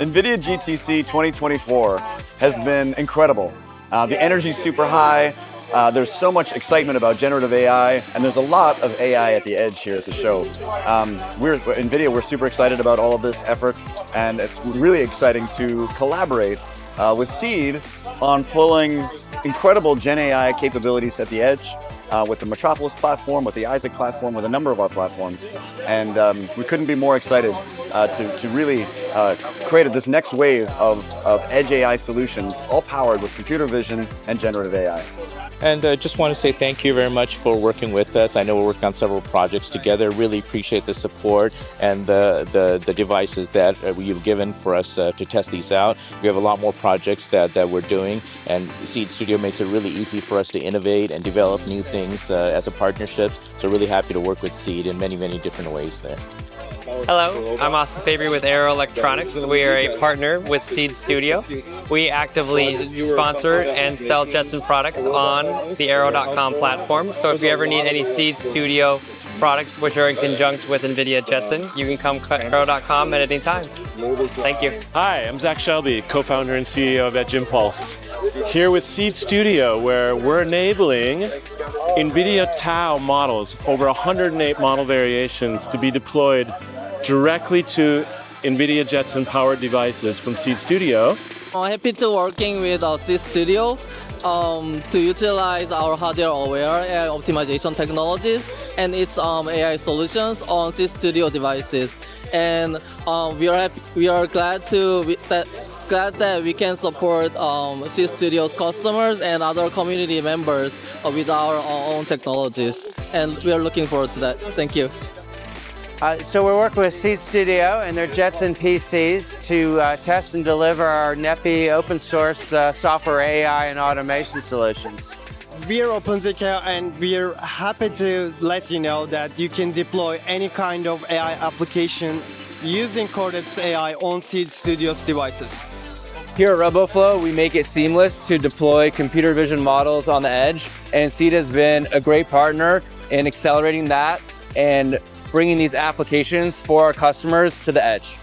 NVIDIA GTC 2024 has been incredible. The energy's super high. There's so much excitement about generative AI, and there's a lot of AI at the edge here at the show. NVIDIA, we're super excited about all of this effort, and it's really exciting to collaborate with Seed on pulling incredible Gen AI capabilities at the edge with the Metropolis platform, with the Isaac platform, with a number of our platforms. And we couldn't be more excited to really create this next wave of edge AI solutions, all powered with computer vision and generative AI. And just want to say thank you very much for working with us. I know we're working on several projects together. Really appreciate the support and the devices that you've given for us to test these out. We have a lot more projects that we're doing, and Seed Studio makes it really easy for us to innovate and develop new things as a partnership. So really happy to work with Seed in many, many different ways there. Hello, I'm Austin Fabry with Aero Electronics. We are a partner with Seed Studio. We actively sponsor and sell Jetson products on the Aero.com platform. So if you ever need any Seed Studio products which are in conjunction with NVIDIA Jetson, you can come to Aero.com at any time. Thank you. Hi, I'm Zach Shelby, co-founder and CEO of Edge Impulse. Here with Seed Studio, where we're enabling NVIDIA Tau models, over 108 model variations, to be deployed directly to NVIDIA Jetson powered devices from Seed Studio. I'm happy to working with Seed Studio to utilize our hardware-aware AI optimization technologies and its AI solutions on Seed Studio devices. And we are glad that we can support Seed Studio's customers and other community members with our own technologies. And we are looking forward to that. Thank you. So we're working with Seed Studio and their Jetson PCs to test and deliver our NEPI open source software AI and automation solutions. We're OpenZK, and we're happy to let you know that you can deploy any kind of AI application using Cortex AI on Seed Studio's devices. Here at RoboFlow, we make it seamless to deploy computer vision models on the edge, and Seed has been a great partner in accelerating that and bringing these applications for our customers to the edge.